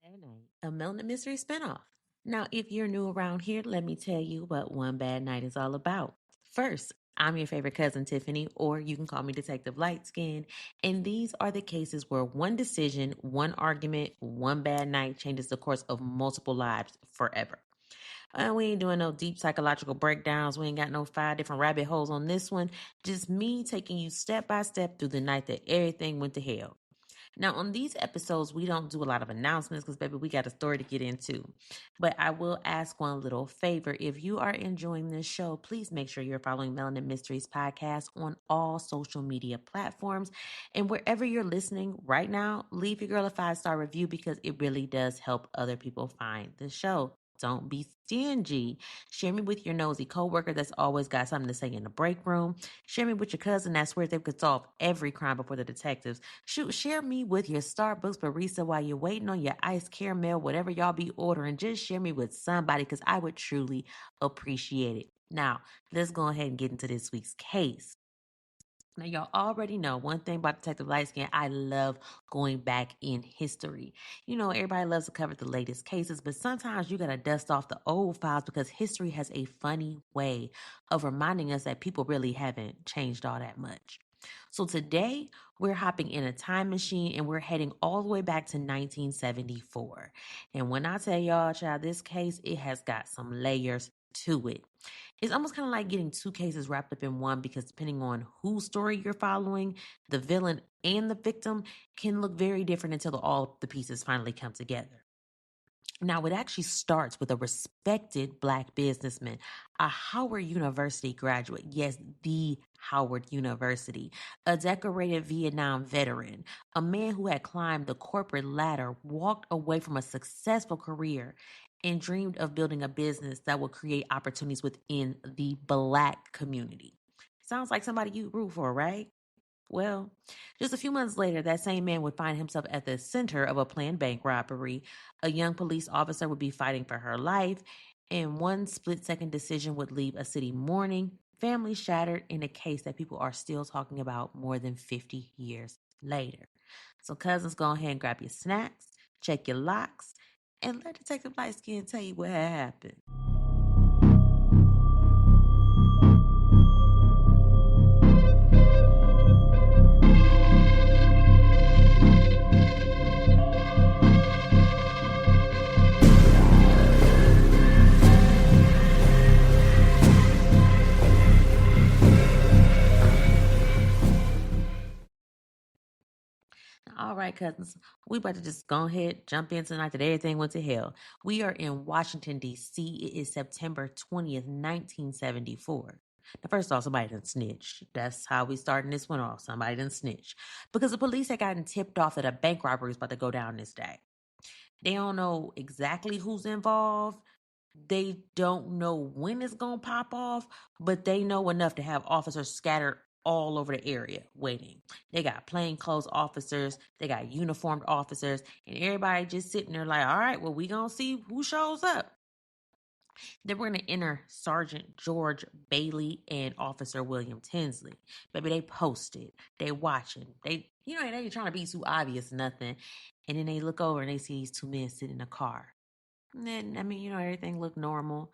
Night, a Melanin Mystery spinoff. Now, if you're new around here, let me tell you what One Bad Night is all about. First, I'm your favorite cousin, Tiffany, or you can call me Detective Lightskin. And these are the cases where one decision, one argument, one bad night changes the course of multiple lives forever. We ain't doing no deep psychological breakdowns. We ain't got no 5 different rabbit holes on this one. Just me taking you step by step through the night that everything went to hell. Now, on these episodes, we don't do a lot of announcements because, baby, we got a story to get into. But I will ask one little favor. If you are enjoying this show, please make sure you're following Melanin Mysteries Podcast on all social media platforms. And wherever you're listening right now, leave your girl a 5-star review because it really does help other people find the show. Don't be stingy. Share me with your nosy coworker that's always got something to say in the break room. Share me with your cousin that swears they could solve every crime before the detectives. Shoot, share me with your Starbucks barista while you're waiting on your iced caramel, whatever y'all be ordering. Just share me with somebody because I would truly appreciate it. Now, let's go ahead and get into this week's case. Now, y'all already know one thing about Detective Lightskin. I love going back in history. You know, everybody loves to cover the latest cases, but sometimes you got to dust off the old files because history has a funny way of reminding us that people really haven't changed all that much. So today, we're hopping in a time machine and we're heading all the way back to 1974. And when I tell y'all, child, this case, it has got some layers to it. It's almost kind of like getting two cases wrapped up in one because depending on whose story you're following, the villain and the victim can look very different until all the pieces finally come together. Now, it actually starts with a respected Black businessman, a Howard University graduate. Yes, the Howard University, a decorated Vietnam veteran, a man who had climbed the corporate ladder, walked away from a successful career, and dreamed of building a business that would create opportunities within the Black community. Sounds like somebody you root for, right? Well, just a few months later, that same man would find himself at the center of a planned bank robbery. A young police officer would be fighting for her life, and one split second decision would leave a city mourning, family shattered, in a case that people are still talking about more than 50 years later. So, cousins, go ahead and grab your snacks, check your locks, and let Detective Lightskin tell you what happened. All right, cousins, we about to just go ahead, jump in tonight that everything went to hell. We are in Washington, D.C. It is September 20th, 1974. Now, first off, somebody done snitched. That's how we starting this one off. Somebody done snitched. Because the police had gotten tipped off that a bank robbery is about to go down this day. They don't know exactly who's involved. They don't know when it's going to pop off, but they know enough to have officers scattered all over the area waiting. They got plainclothes officers, they got uniformed officers, and everybody just sitting there like, all right, well, we going to see who shows up. Then we're going to enter Sergeant George Bailey and Officer William Tinsley. Baby, they posted, they watching, they ain't trying to be too obvious, nothing. And then they look over and they see these two men sitting in a car. And then, everything looked normal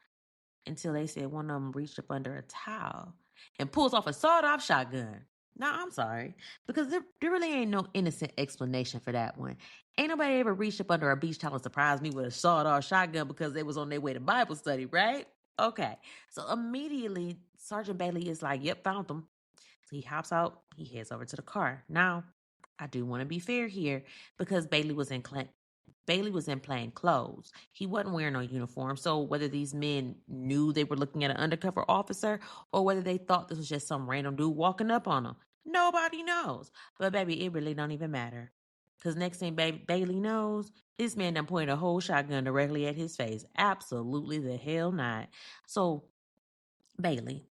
until they said one of them reached up under a towel and pulls off a sawed-off shotgun. Now, I'm sorry, because there really ain't no innocent explanation for that one. Ain't nobody ever reached up under a beach towel and surprised me with a sawed-off shotgun because they was on their way to Bible study, right? Okay, so immediately, Sergeant Bailey is like, yep, found them. So he hops out, he heads over to the car. Now, I do want to be fair here because Bailey was in plain clothes. He wasn't wearing no uniform. So whether these men knew they were looking at an undercover officer or whether they thought this was just some random dude walking up on them, nobody knows. But baby, it really don't even matter. Because next thing Bailey knows, this man done pointed a whole shotgun directly at his face. Absolutely the hell not. So Bailey,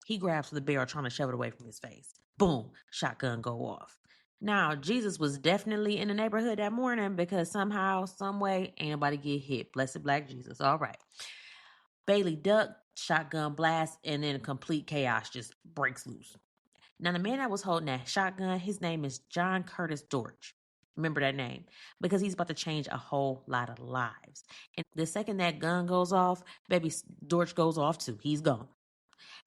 he grabs for the barrel trying to shove it away from his face. Boom, shotgun go off. Now, Jesus was definitely in the neighborhood that morning because somehow, some way, ain't nobody get hit. Blessed Black Jesus. All right. Bailey ducked, shotgun blast, and then complete chaos just breaks loose. Now, the man that was holding that shotgun, his name is John Curtis Dortch. Remember that name, because he's about to change a whole lot of lives. And the second that gun goes off, baby, Dorch goes off too. He's gone.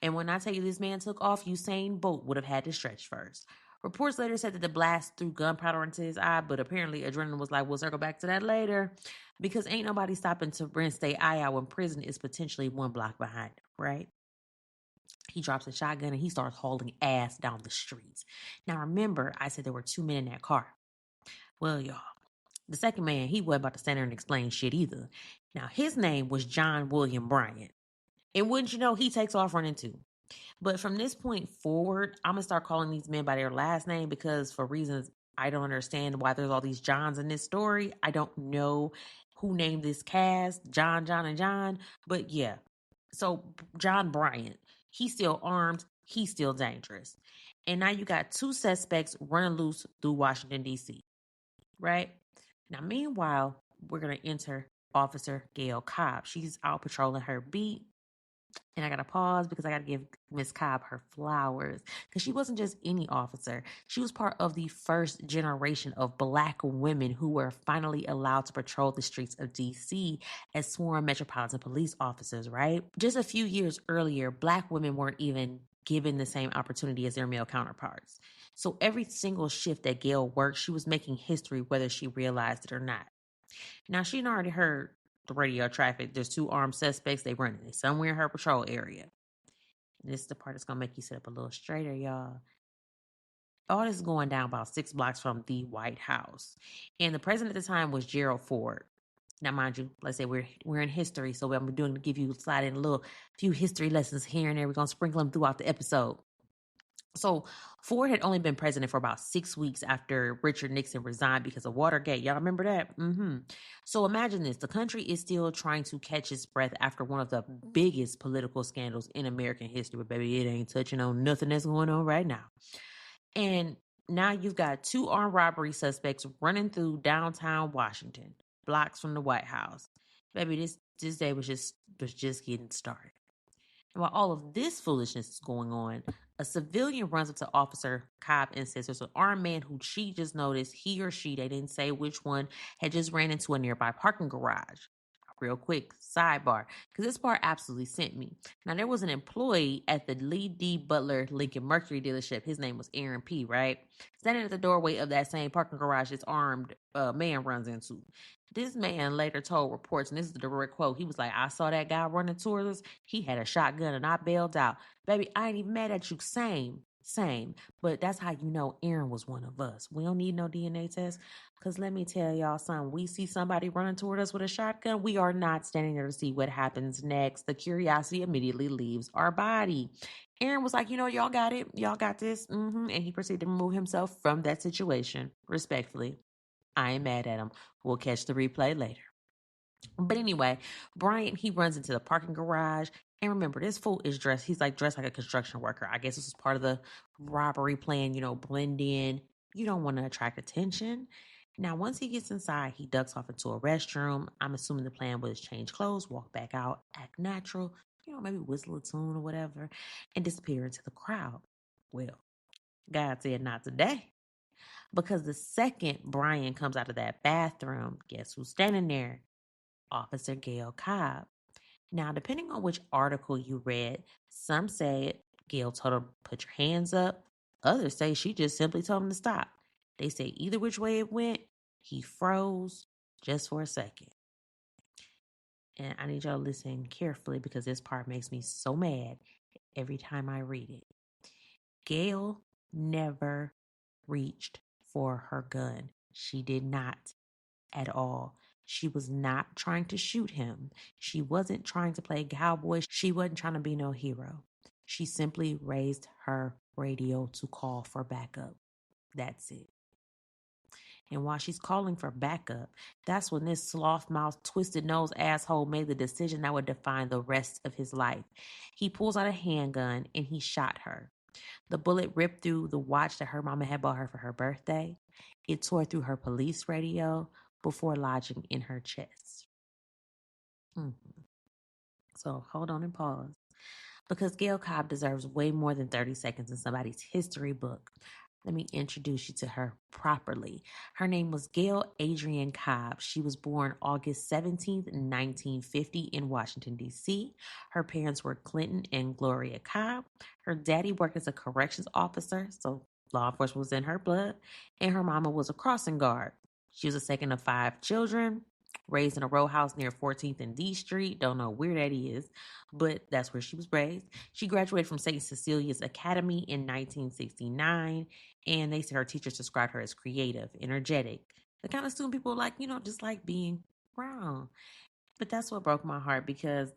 And when I tell you this man took off, Usain Bolt would have had to stretch first. Reports later said that the blast threw gunpowder into his eye, but apparently Adrenaline was like, we'll circle back to that later, because ain't nobody stopping to rinse their eye out when prison is potentially one block behind him, right? He drops a shotgun and he starts hauling ass down the streets. Now remember, I said there were 2 men in that car. Well, y'all, the second man, he wasn't about to stand there and explain shit either. Now, his name was John William Bryant. And wouldn't you know, he takes off running too. But from this point forward, I'm going to start calling these men by their last name, because for reasons I don't understand why there's all these Johns in this story. I don't know who named this cast, John, and John. But yeah, so John Bryant, he's still armed. He's still dangerous. And now you got 2 suspects running loose through Washington, D.C., right? Now, meanwhile, we're going to enter Officer Gail Cobb. She's out patrolling her beat. And I got to pause because I got to give Miss Cobb her flowers, because she wasn't just any officer. She was part of the first generation of Black women who were finally allowed to patrol the streets of D.C. as sworn Metropolitan Police officers, right? Just a few years earlier, Black women weren't even given the same opportunity as their male counterparts. So every single shift that Gail worked, she was making history whether she realized it or not. Now, she'd already heard the radio traffic. There's 2 armed suspects. They running. They somewhere in her patrol area. This is the part that's going to make you sit up a little straighter, y'all. All this is going down about 6 blocks from the White House. And the president at the time was Gerald Ford. Now, mind you, let's say we're in history, so what I'm doing to give you slide in a little few history lessons here and there. We're going to sprinkle them throughout the episode. So Ford had only been president for about 6 weeks after Richard Nixon resigned because of Watergate. Y'all remember that? So imagine this. The country is still trying to catch its breath after one of the biggest political scandals in American history. But baby, it ain't touching on nothing that's going on right now. And now you've got 2 armed robbery suspects running through downtown Washington, blocks from the White House. Baby, this day was just getting started. And while all of this foolishness is going on, a civilian runs up to Officer Cobb and says there's an armed man who she just noticed, he or she, they didn't say which one, had just ran into a nearby parking garage. Real quick sidebar, because this part absolutely sent me. Now, there was an employee at the Lee D. Butler Lincoln Mercury dealership. His name was Aaron P., right? Standing at the doorway of that same parking garage this armed man runs into. This man later told reports, and this is the direct quote, he was like, I saw that guy running towards us. He had a shotgun and I bailed out. Baby, I ain't even mad at you. Same. But that's how you know Aaron was one of us. We don't need no DNA test. Because let me tell y'all something. We see somebody running toward us with a shotgun, we are not standing there to see what happens next. The curiosity immediately leaves our body. Aaron was like, y'all got it. Y'all got this. And he proceeded to remove himself from that situation. Respectfully, I ain't mad at him. We'll catch the replay later. But anyway, Bryant, he runs into the parking garage. And remember, this fool is dressed. He's like dressed like a construction worker. I guess this is part of the robbery plan, blend in. You don't want to attract attention. Now, once he gets inside, he ducks off into a restroom. I'm assuming the plan was change clothes, walk back out, act natural, maybe whistle a tune or whatever, and disappear into the crowd. Well, God said not today. Because the second Brian comes out of that bathroom, guess who's standing there? Officer Gail Cobb. Now, depending on which article you read, some say Gail told him, put your hands up. Others say she just simply told him to stop. They say either which way it went, he froze just for a second. And I need y'all to listen carefully because this part makes me so mad every time I read it. Gail never reached for her gun. She did not at all. She was not trying to shoot him. She wasn't trying to play cowboy. She wasn't trying to be no hero. She simply raised her radio to call for backup. That's it. And while she's calling for backup, that's when this sloth-mouthed, twisted-nosed asshole made the decision that would define the rest of his life. He pulls out a handgun and he shot her. The bullet ripped through the watch that her mama had bought her for her birthday. It tore through her police radio before lodging in her chest. So hold on and pause. Because Gail Cobb deserves way more than 30 seconds in somebody's history book. Let me introduce you to her properly. Her name was Gail Adrienne Cobb. She was born August 17th, 1950 in Washington, D.C. Her parents were Clinton and Gloria Cobb. Her daddy worked as a corrections officer, so law enforcement was in her blood, and her mama was a crossing guard. She was the second of five children, raised in a row house near 14th and D Street. Don't know where that is, but that's where she was raised. She graduated from St. Cecilia's Academy in 1969, and they said her teachers described her as creative, energetic, the kind of student people like, just like being around. But that's what broke my heart because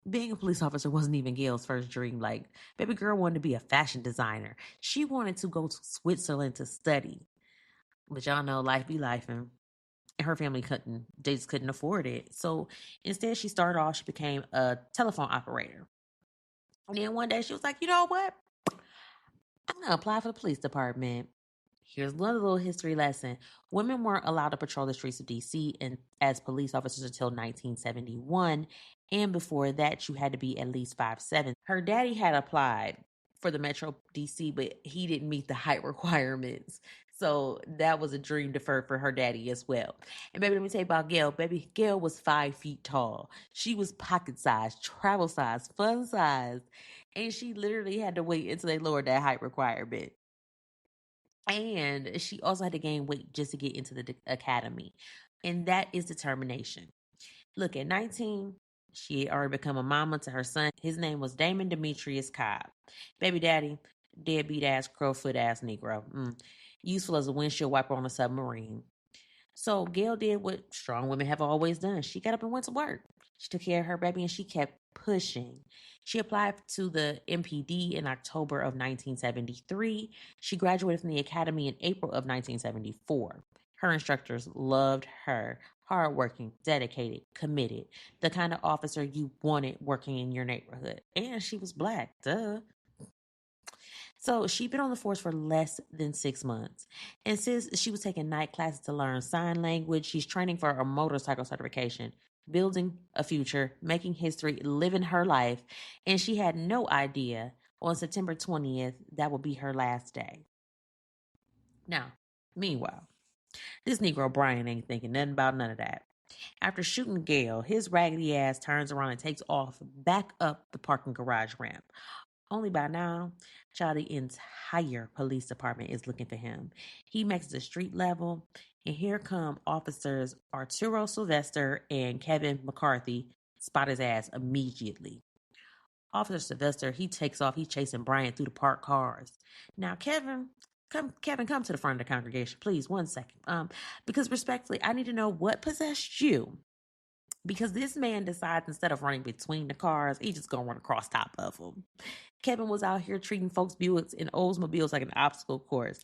being a police officer wasn't even Gail's first dream. Like, baby girl wanted to be a fashion designer. She wanted to go to Switzerland to study. But y'all know life be life, and her family they just couldn't afford it. So instead, she started off, she became a telephone operator. And then one day she was like, you know what? I'm going to apply for the police department. Here's another little history lesson. Women weren't allowed to patrol the streets of DC and as police officers until 1971. And before that, you had to be at least 5'7". Her daddy had applied for the Metro DC, but he didn't meet the height requirements. So that was a dream deferred for her daddy as well. And baby, let me tell you about Gail. Baby, Gail was 5 feet tall. She was pocket sized, travel sized, fun sized. And she literally had to wait until they lowered that height requirement. And she also had to gain weight just to get into the academy. And that is determination. Look, at 19, she had already become a mama to her son. His name was Damon Demetrius Cobb. Baby daddy, deadbeat ass, crowfoot ass Negro. Useful as a windshield wiper on a submarine. So Gail did what strong women have always done. She got up and went to work. She took care of her baby and she kept pushing. She applied to the MPD in October of 1973. She graduated from the academy in April of 1974. Her instructors loved her. Hardworking, dedicated, committed. The kind of officer you wanted working in your neighborhood. And she was Black, duh. So she'd been on the force for less than 6 months. And since she was taking night classes to learn sign language, she's training for a motorcycle certification, building a future, making history, living her life. And she had no idea on September 20th that would be her last day. Now, meanwhile, this Negro Brian ain't thinking nothing about none of that. After shooting Gail, his raggedy ass turns around and takes off back up the parking garage ramp. Only by now, child, the entire police department is looking for him. He makes it to street level, and here come officers Arturo Sylvester and Kevin McCarthy spot his ass immediately. Officer Sylvester, he takes off. He's chasing Brian through the parked cars. Now, Kevin, come to the front of the congregation, please. 1 second. Because respectfully, I need to know what possessed you. Because this man decides instead of running between the cars, he's just gonna run across top of them. Kevin was out here treating folks' Buicks and Oldsmobiles like an obstacle course.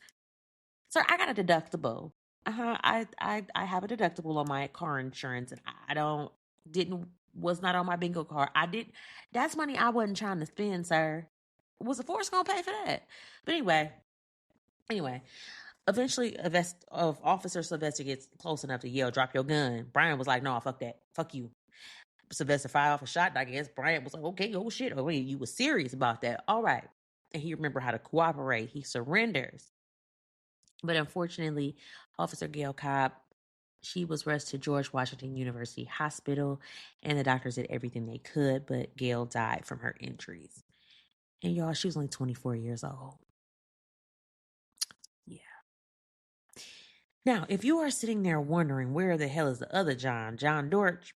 Sir, I got a deductible. I have a deductible on my car insurance, and was not on my bingo card. That's money I wasn't trying to spend, sir. Was the force gonna pay for that? But anyway, eventually, Officer Sylvester gets close enough to yell, "Drop your gun!" Brian was like, "No, fuck that, fuck you." Sylvester fired off a shot. I guess Brian was like, "Okay, oh shit, oh wait, you were serious about that, all right." And he remembered how to cooperate. He surrenders. But unfortunately, Officer Gail Cobb, she was rushed to George Washington University Hospital, and the doctors did everything they could, but Gail died from her injuries. And y'all, she was only 24 years old. Yeah. Now, if you are sitting there wondering where the hell is the other John Dorch,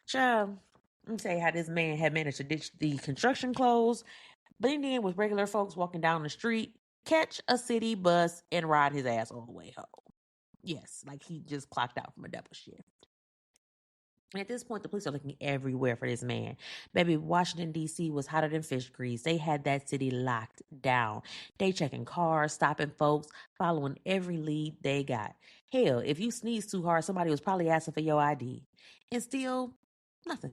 child, let me tell you how this man had managed to ditch the construction clothes, blend in with regular folks walking down the street, catch a city bus, and ride his ass all the way home. Yes, like he just clocked out from a double shift. At this point, the police are looking everywhere for this man. Baby, Washington, D.C. was hotter than fish grease. They had that city locked down. They checking cars, stopping folks, following every lead they got. Hell, if you sneezed too hard, somebody was probably asking for your ID. And still, nothing.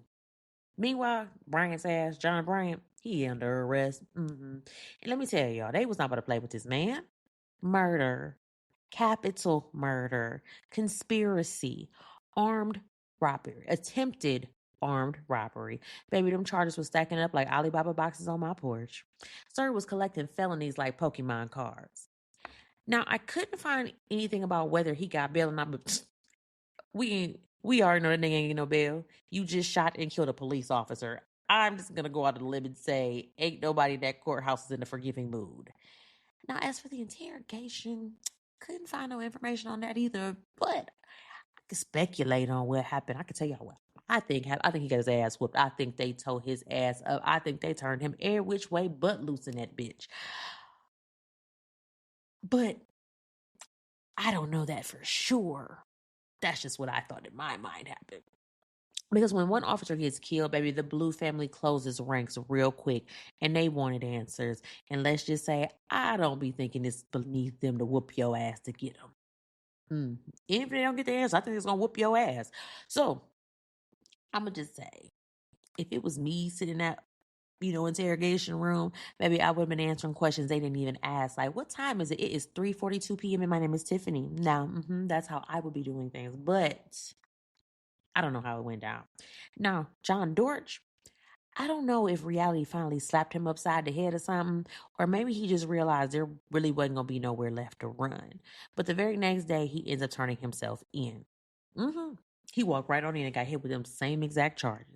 Meanwhile, Bryant's ass, John Bryant, he under arrest. And let me tell y'all, they was not about to play with this man. Murder, capital murder, conspiracy, armed robbery, attempted armed robbery. Baby, them charges was stacking up like Alibaba boxes on my porch. Sir was collecting felonies like Pokemon cards. Now, I couldn't find anything about whether he got bail or not, but we already know that nigga ain't get no bail. You just shot and killed a police officer. I'm just gonna go out on a limb and say, ain't nobody in that courthouse is in a forgiving mood. Now, as for the interrogation, couldn't find no information on that either, but I could speculate on what happened. I can tell y'all what I think. I think he got his ass whooped. I think they tore his ass up. I think they turned him every which way but loose in that bitch. But I don't know that for sure. That's just what I thought in my mind happened. Because when one officer gets killed, baby, the Blue family closes ranks real quick and they wanted answers. And let's just say, I don't be thinking it's beneath them to whoop your ass to get them. Even if they don't get the answer, I think it's going to whoop your ass. So, I'm going to just say, if it was me sitting in that, interrogation room, maybe I would have been answering questions they didn't even ask. Like, what time is it? It is 3:42 p.m. and my name is Tiffany. Now, that's how I would be doing things. But I don't know how it went down. Now, John Dortch, I don't know if reality finally slapped him upside the head or something, or maybe he just realized there really wasn't going to be nowhere left to run. But the very next day, he ends up turning himself in. He walked right on in and got hit with them same exact charges.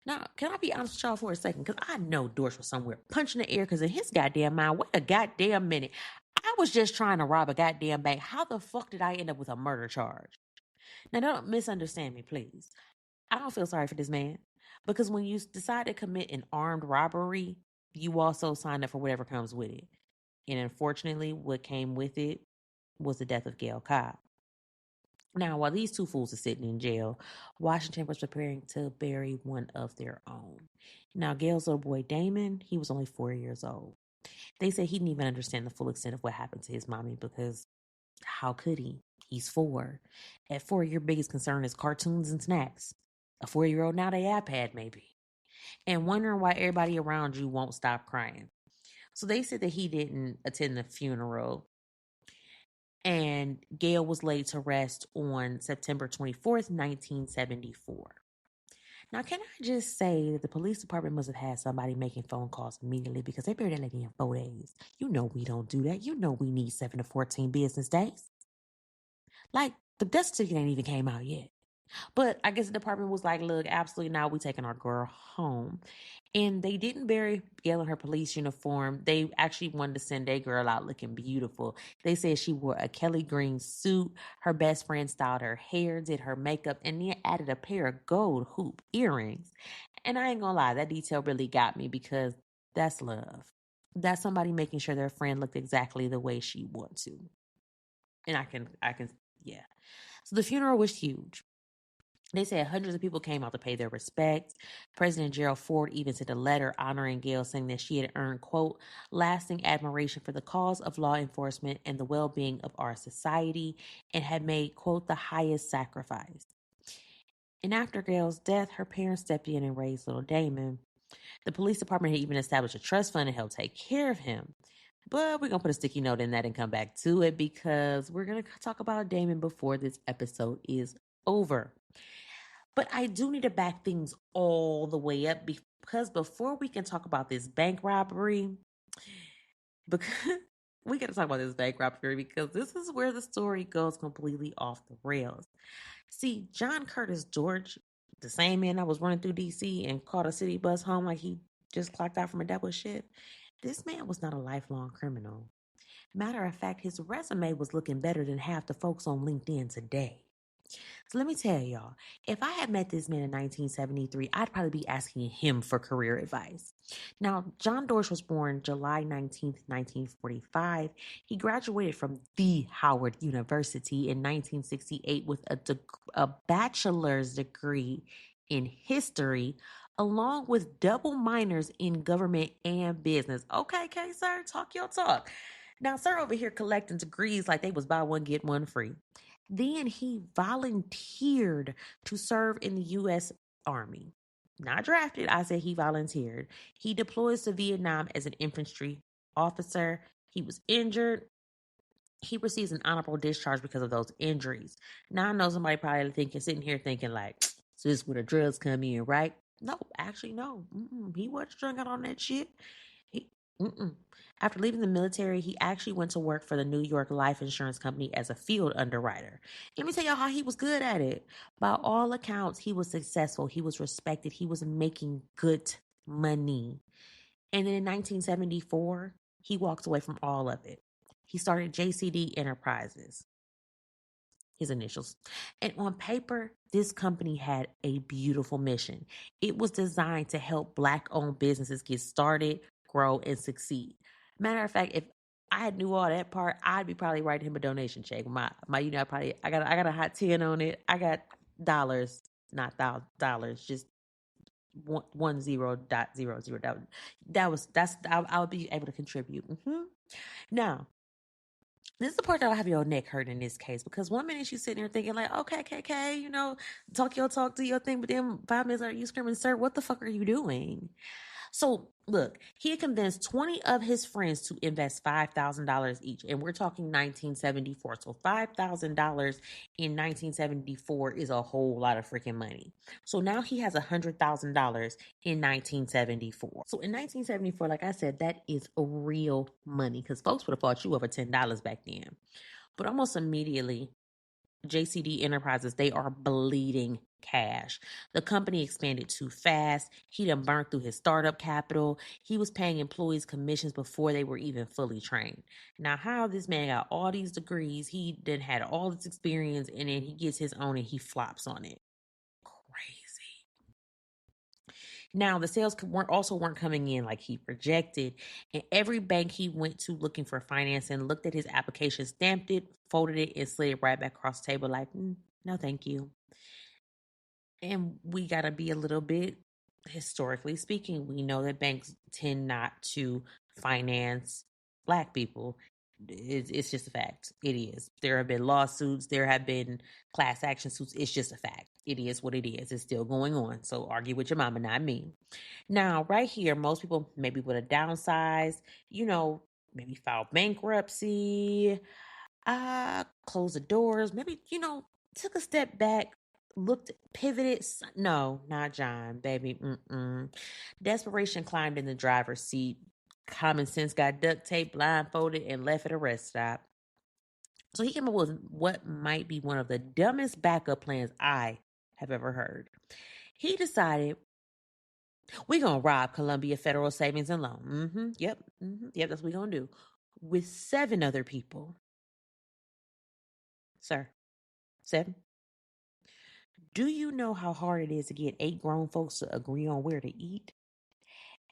Now, can I be honest with y'all for a second? Because I know Dortch was somewhere punching the air because in his goddamn mind, wait a goddamn minute. I was just trying to rob a goddamn bank. How the fuck did I end up with a murder charge? Now, don't misunderstand me, please. I don't feel sorry for this man because when you decide to commit an armed robbery, you also sign up for whatever comes with it. And unfortunately, what came with it was the death of Gail Cobb. Now, while these two fools are sitting in jail, Washington was preparing to bury one of their own. Now, Gail's little boy Damon, he was only 4 years old. They said he didn't even understand the full extent of what happened to his mommy because how could he? He's 4. At 4, your biggest concern is cartoons and snacks. A 4-year-old now, they iPad maybe. And wondering why everybody around you won't stop crying. So they said that he didn't attend the funeral. And Gail was laid to rest on September 24th, 1974. Now, can I just say that the police department must have had somebody making phone calls immediately because they buried that lady in 4 days. You know we don't do that. You know we need 7 to 14 business days. Like, the death certificate ain't even came out yet. But I guess the department was like, look, absolutely not. We taking our girl home. And they didn't bury Gail in her police uniform. They actually wanted to send their girl out looking beautiful. They said she wore a Kelly green suit. Her best friend styled her hair, did her makeup, and then added a pair of gold hoop earrings. And I ain't gonna lie, that detail really got me because that's love. That's somebody making sure their friend looked exactly the way she wants to. And yeah. So the funeral was huge. They said hundreds of people came out to pay their respects. President Gerald Ford even sent a letter honoring Gail, saying that she had earned, quote, lasting admiration for the cause of law enforcement and the well-being of our society and had made, quote, the highest sacrifice. And after Gail's death, her parents stepped in and raised little Damon. The police department had even established a trust fund to help take care of him. But we're going to put a sticky note in that and come back to it because we're going to talk about Damon before this episode is over. But I do need to back things all the way up because before we can talk about this bank robbery, because we got to talk about this bank robbery because this is where the story goes completely off the rails. See, John Curtis George, the same man that was running through DC and caught a city bus home like he just clocked out from a double shift, this man was not a lifelong criminal. Matter of fact, his resume was looking better than half the folks on LinkedIn today. So let me tell y'all, if I had met this man in 1973, I'd probably be asking him for career advice. Now, John Dorsch was born July 19th, 1945. He graduated from the Howard University in 1968 with a bachelor's degree in history, along with double minors in government and business. Okay, sir, talk your talk. Now, sir over here collecting degrees like they was buy one, get one free. Then he volunteered to serve in the U.S. Army. Not drafted, I said he volunteered. He deploys to Vietnam as an infantry officer. He was injured. He receives an honorable discharge because of those injuries. Now I know somebody probably sitting here thinking like, so this is where the drugs come in, right? No, actually no. He wasn't strung out on that shit. After leaving the military, he actually went to work for the New York Life Insurance Company as a field underwriter. Let me tell y'all how he was good at it. By all accounts, he was successful. He was respected. He was making good money. And then in 1974, he walked away from all of it. He started JCD Enterprises, his initials. And on paper, this company had a beautiful mission. It was designed to help Black-owned businesses get started, grow, and succeed. Matter of fact, if I knew all that part, I'd be probably writing him a donation check. I got a hot 10 on it. I got dollars, not dollars, just 10.00. I would be able to contribute. Now, this is the part that'll have your neck hurt in this case, because one minute she's sitting there thinking like, okay, KK, talk your talk, do your thing, but then 5 minutes later you screaming, sir, what the fuck are you doing? So look, he had convinced 20 of his friends to invest $5,000 each. And we're talking 1974. So $5,000 in 1974 is a whole lot of freaking money. So now he has $100,000 in 1974. So in 1974, like I said, that is real money, because folks would have fought you over $10 back then. But almost immediately, JCD Enterprises, they are bleeding cash. The company expanded too fast. He done burnt through his startup capital. He was paying employees commissions before they were even fully trained. Now, how this man got all these degrees, he then had all this experience, and then he gets his own and he flops on it. Crazy. Now, the sales weren't coming in like he projected, and every bank he went to looking for financing looked at his application, stamped it, folded it, and slid it right back across the table like, no, thank you. And we got to be a little bit, historically speaking, we know that banks tend not to finance Black people. It's just a fact. It is. There have been lawsuits. There have been class action suits. It's just a fact. It is what it is. It's still going on. So argue with your mama, not me. Now, right here, most people maybe would have downsized, maybe filed bankruptcy, closed the doors, maybe, took a step back, looked, pivoted. No, not John, baby. Desperation climbed in the driver's seat. Common sense got duct tape, blindfolded, and left at a rest stop. So he came up with what might be one of the dumbest backup plans I have ever heard. He decided, we're going to rob Columbia Federal Savings and Loan. Yep, that's what we're going to do. With 7 other people. Sir, 7? Do you know how hard it is to get 8 grown folks to agree on where to eat?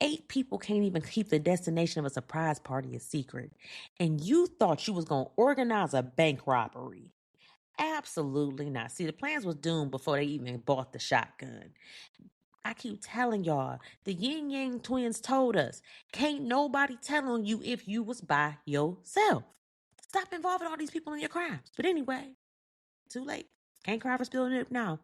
8 people can't even keep the destination of a surprise party a secret. And you thought you was going to organize a bank robbery. Absolutely not. See, the plans was doomed before they even bought the shotgun. I keep telling y'all, the Yin Yang twins told us, can't nobody tell on you if you was by yourself. Stop involving all these people in your crimes. But anyway, too late. Can't cry for spilling it now.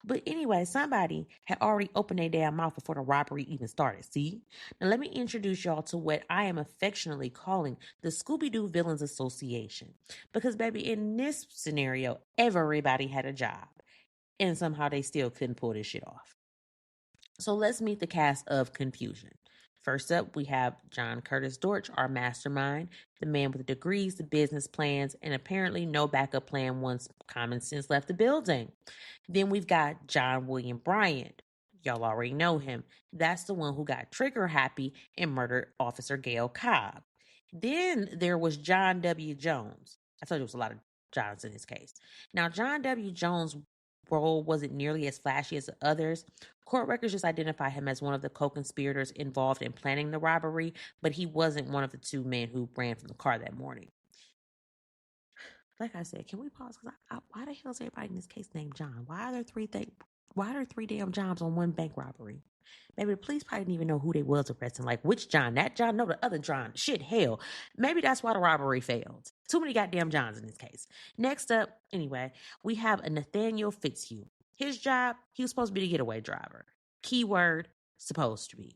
But anyway, somebody had already opened their damn mouth before the robbery even started, see? Now let me introduce y'all to what I am affectionately calling the Scooby-Doo Villains Association. Because baby, in this scenario, everybody had a job. And somehow they still couldn't pull this shit off. So let's meet the cast of Confusion. First up, we have John Curtis Dortch, our mastermind, the man with the degrees, the business plans, and apparently no backup plan once common sense left the building. Then we've got John William Bryant. Y'all already know him. That's the one who got trigger happy and murdered Officer Gail Cobb. Then there was John W. Jones. I told you there was a lot of Johns in this case. Now, John W. Jones' role wasn't nearly as flashy as the others. Court records just identify him as one of the co-conspirators involved in planning the robbery, but he wasn't one of the 2 men who ran from the car that morning. Like I said, can we pause? Because why the hell is everybody in this case named John? Why are there 3 damn Johns on one bank robbery? Maybe the police probably didn't even know who they was arresting. Like, which John? That John? No, the other John. Shit, hell. Maybe that's why the robbery failed. Too many goddamn Johns in this case. Next up, anyway, we have a Nathaniel Fitzhugh. His job, he was supposed to be the getaway driver. Keyword, supposed to be.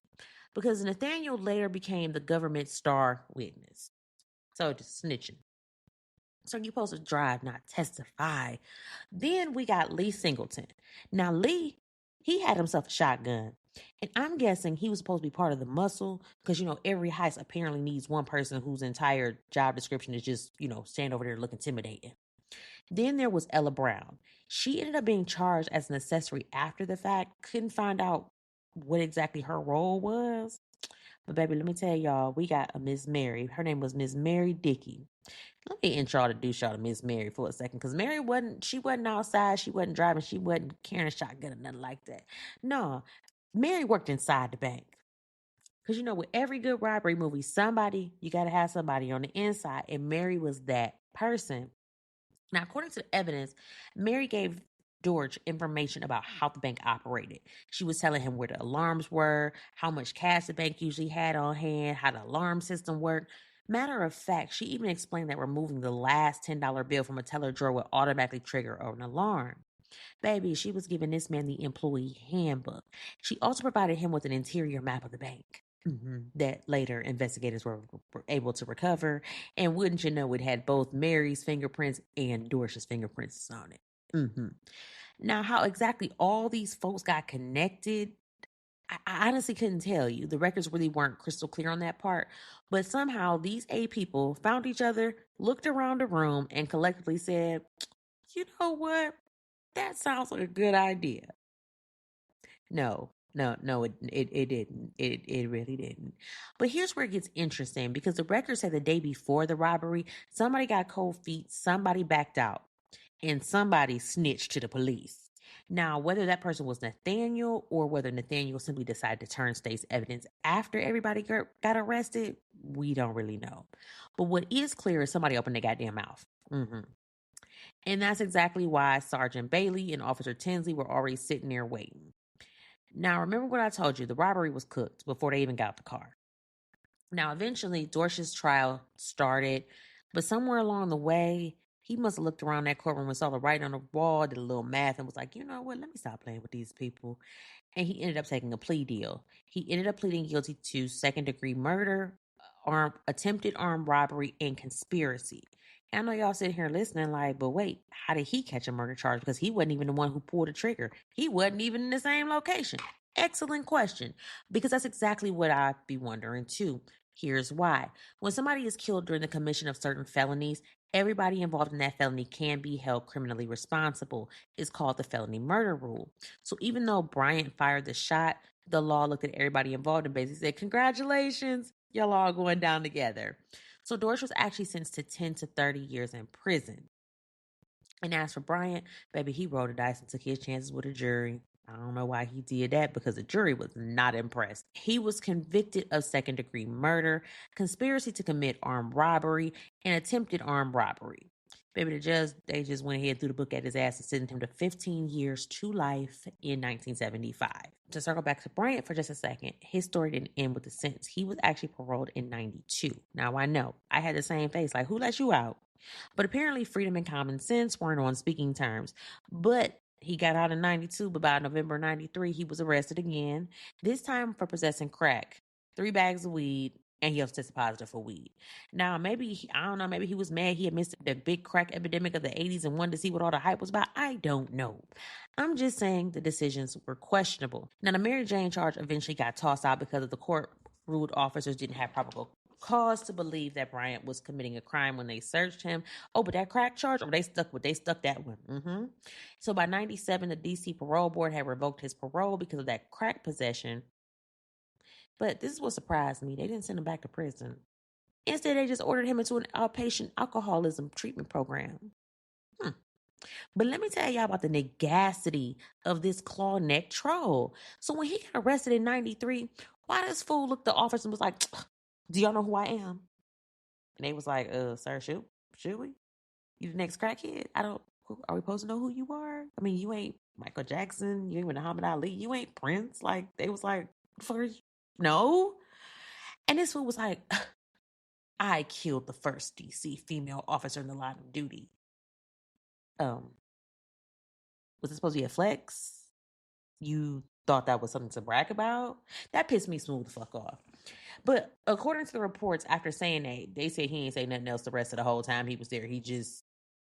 Because Nathaniel later became the government's star witness. So just snitching. So you're supposed to drive, not testify. Then we got Lee Singleton. Now, Lee, he had himself a shotgun. And I'm guessing he was supposed to be part of the muscle because, every heist apparently needs one person whose entire job description is just, stand over there look intimidating. Then there was Ella Brown. She ended up being charged as an accessory after the fact. Couldn't find out what exactly her role was. But baby, let me tell y'all, we got a Miss Mary. Her name was Miss Mary Dickey. Let me introduce y'all to Miss Mary for a second. Because Mary wasn't outside. She wasn't driving. She wasn't carrying a shotgun or nothing like that. No, Mary worked inside the bank. Because, with every good robbery movie, you got to have somebody on the inside. And Mary was that person. Now, according to the evidence, Mary gave George information about how the bank operated. She was telling him where the alarms were, how much cash the bank usually had on hand, how the alarm system worked. Matter of fact, she even explained that removing the last $10 bill from a teller drawer would automatically trigger an alarm. Baby, she was giving this man the employee handbook. She also provided him with an interior map of the bank. That later investigators were able to recover. And wouldn't you know, it had both Mary's fingerprints and Dorsh's fingerprints on it. Now, how exactly all these folks got connected, I honestly couldn't tell you. The records really weren't crystal clear on that part. But somehow these 8 people found each other, looked around the room, and collectively said, you know what? That sounds like a good idea. No, it didn't. It really didn't. But here's where it gets interesting because the records say the day before the robbery, somebody got cold feet, somebody backed out, and somebody snitched to the police. Now, whether that person was Nathaniel or whether Nathaniel simply decided to turn state's evidence after everybody got arrested, we don't really know. But what is clear is somebody opened their goddamn mouth. And that's exactly why Sergeant Bailey and Officer Tinsley were already sitting there waiting. Now, remember what I told you, the robbery was cooked before they even got the car. Now, eventually, Dorsh's trial started, but somewhere along the way, he must have looked around that courtroom and saw the writing on the wall, did a little math, and was like, you know what, let me stop playing with these people. And he ended up taking a plea deal. He ended up pleading guilty to second-degree murder, attempted armed robbery, and conspiracy. And I know y'all sitting here listening like, but wait, how did he catch a murder charge? Because he wasn't even the one who pulled the trigger. He wasn't even in the same location. Excellent question. Because that's exactly what I'd be wondering too. Here's why. When somebody is killed during the commission of certain felonies, everybody involved in that felony can be held criminally responsible. It's called the felony murder rule. So even though Bryant fired the shot, the law looked at everybody involved and basically said, congratulations, y'all all going down together. So Dorsch was actually sentenced to 10 to 30 years in prison. And as for Bryant, baby, he rolled the dice and took his chances with a jury. I don't know why he did that because the jury was not impressed. He was convicted of second-degree murder, conspiracy to commit armed robbery, and attempted armed robbery. Baby, the judge, they just went ahead, threw the book at his ass and sentenced him to 15 years to life in 1975. To circle back to Bryant for just a second, his story didn't end with the sentence. He was actually paroled in 92. Now, I know, I had the same face, like, who let you out? But apparently freedom and common sense weren't on speaking terms. But he got out in 92, but by November 93, he was arrested again, this time for possessing crack, 3 bags of weed, and he also tested positive for weed. Now, maybe, I don't know, maybe he was mad he had missed the big crack epidemic of the 80s and wanted to see what all the hype was about. I don't know. I'm just saying the decisions were questionable. Now, the Mary Jane charge eventually got tossed out because of the court ruled officers didn't have probable cause to believe that Bryant was committing a crime when they searched him. Oh, but that crack charge, they stuck that one. So by 97, the DC parole board had revoked his parole because of that crack possession. But this is what surprised me. They didn't send him back to prison. Instead, they just ordered him into an outpatient alcoholism treatment program. But let me tell y'all about the negacity of this claw neck troll. So when he got arrested in 93, why this fool looked at the officer and was like, do y'all know who I am? And they was like, sir, should we? You the next crackhead? Are we supposed to know who you are? I mean, you ain't Michael Jackson. You ain't Muhammad Ali. You ain't Prince. Like, they was like, no. And this fool was like, I killed the first DC female officer in the line of duty. Was it supposed to be a flex? You thought that was something to brag about? That pissed me smooth the fuck off. But according to the reports, after saying that, they said he ain't say nothing else the rest of the whole time he was there. He just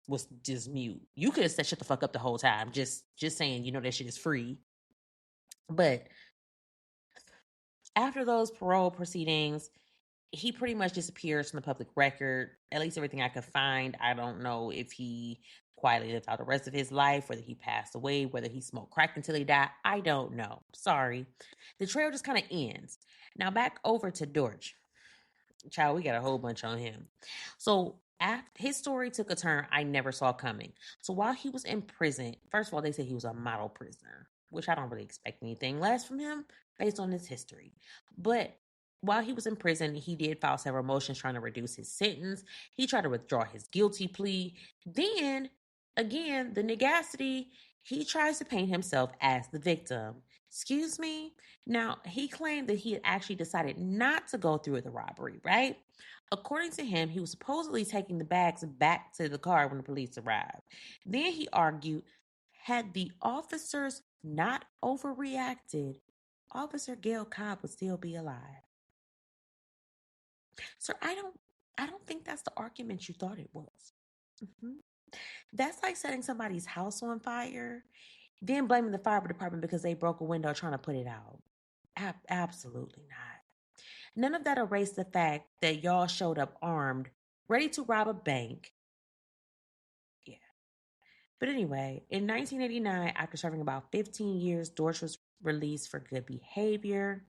was just mute. You could have said shut the fuck up the whole time. Just saying, that shit is free. But After those parole proceedings, he pretty much disappears from the public record. At least everything I could find. I don't know if he quietly lived out the rest of his life, whether he passed away, whether he smoked crack until he died. I don't know. Sorry. The trail just kind of ends. Now back over to Dorch. Child, we got a whole bunch on him. So after his story took a turn I never saw coming. So while he was in prison, first of all, they said he was a model prisoner, which I don't really expect anything less from him based on his history. But while he was in prison, he did file several motions trying to reduce his sentence. He tried to withdraw his guilty plea. Then, again, the negacity, he tries to paint himself as the victim. Excuse me? Now, he claimed that he had actually decided not to go through with the robbery, right? According to him, he was supposedly taking the bags back to the car when the police arrived. Then he argued, had the officers not overreacted, Officer Gail Cobb would still be alive. Sir, I don't think that's the argument you thought it was. That's like setting somebody's house on fire, then blaming the fire department because they broke a window trying to put it out. Absolutely not. None of that erased the fact that y'all showed up armed, ready to rob a bank. Yeah. But anyway, in 1989, after serving about 15 years, Dorsch was released for good behavior.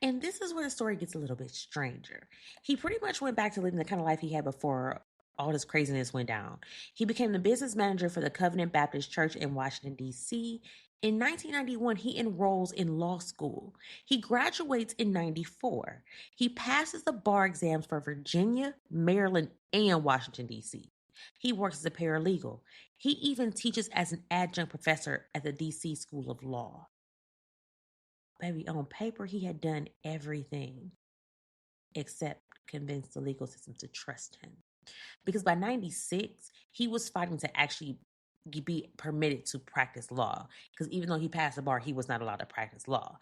And this is where the story gets a little bit stranger. He pretty much went back to living the kind of life he had before all this craziness went down. He became the business manager for the Covenant Baptist Church in Washington, D.C. In 1991, he enrolls in law school. He graduates in 94. He passes the bar exams for Virginia, Maryland, and Washington, D.C. He works as a paralegal. He even teaches as an adjunct professor at the D.C. School of Law. Baby, on paper, he had done everything except convince the legal system to trust him. Because by 96, he was fighting to actually be permitted to practice law. Because even though he passed the bar, he was not allowed to practice law.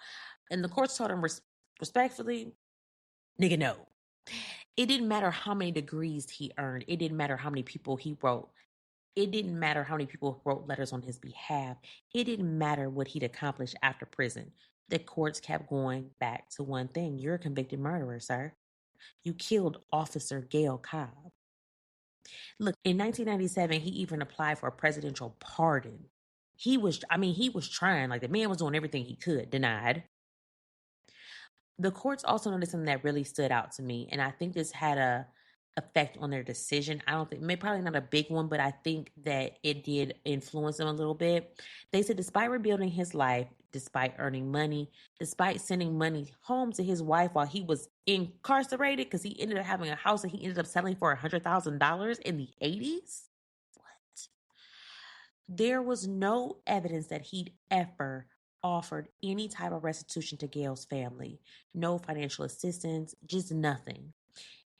And the courts told him respectfully, nigga, no. It didn't matter how many degrees he earned. It didn't matter how many people he wrote. It didn't matter how many people wrote letters on his behalf. It didn't matter what he'd accomplished after prison. The courts kept going back to one thing. You're a convicted murderer, sir. You killed Officer Gail Cobb. Look, in 1997, he even applied for a presidential pardon. He was trying. Like, the man was doing everything he could. Denied. The courts also noticed something that really stood out to me, and I think this had a effect on their decision. I don't think, maybe probably not a big one, but I think that it did influence them a little bit. They said despite rebuilding his life, despite earning money, despite sending money home to his wife while he was incarcerated, because he ended up having a house that he ended up selling for $100,000 in the 80s. What? There was no evidence that he'd ever offered any type of restitution to Gail's family. No financial assistance, just nothing.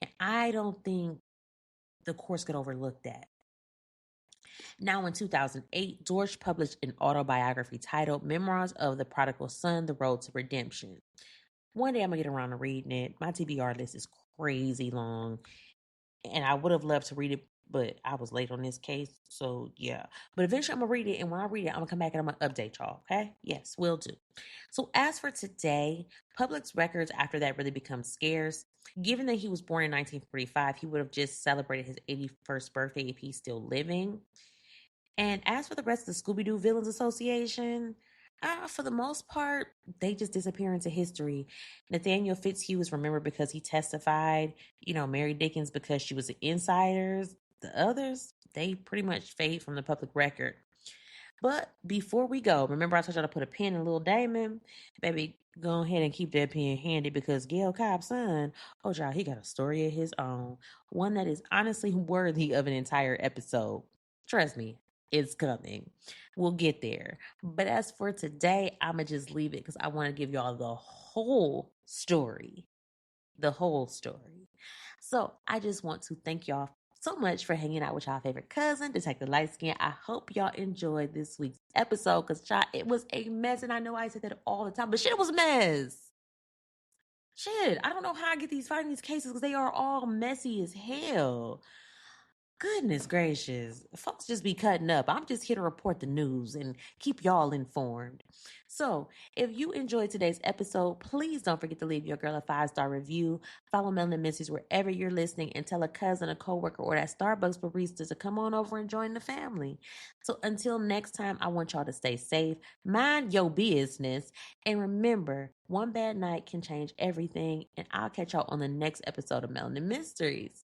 And I don't think the courts could overlook that. Now, in 2008, George published an autobiography titled Memoirs of the Prodigal Son, The Road to Redemption. One day I'm going to get around to reading it. My TBR list is crazy long, and I would have loved to read it, but I was late on this case, so yeah. But eventually I'm going to read it, and when I read it, I'm going to come back and I'm going to update y'all, okay? Yes, will do. So as for today, public records after that really become scarce. Given that he was born in 1945, he would have just celebrated his 81st birthday if he's still living. And as for the rest of the Scooby-Doo Villains Association, for the most part, they just disappear into history. Nathaniel Fitzhugh is remembered because he testified. Mary Dickens because she was an insider. The others, they pretty much fade from the public record. But before we go, remember I told y'all to put a pin in Little Damon? Baby, go ahead and keep that pen handy because Gail Cobb's son, oh y'all, he got a story of his own. One that is honestly worthy of an entire episode. Trust me, it's coming. We'll get there. But as for today, I'ma just leave it because I want to give y'all the whole story. The whole story. So I just want to thank y'all so much for hanging out with y'all favorite cousin, Detective Lightskinn. I hope y'all enjoyed this week's episode because it was a mess, and I know I say that all the time, but shit, it was a mess. Shit, I don't know how I get finding these cases because they are all messy as hell. Goodness gracious. Folks just be cutting up. I'm just here to report the news and keep y'all informed. So, if you enjoyed today's episode, please don't forget to leave your girl a 5-star review. Follow Melanin Mysteries wherever you're listening and tell a cousin, a coworker, or that Starbucks barista to come on over and join the family. So, until next time, I want y'all to stay safe, mind your business, and remember, one bad night can change everything. And I'll catch y'all on the next episode of Melanin Mysteries.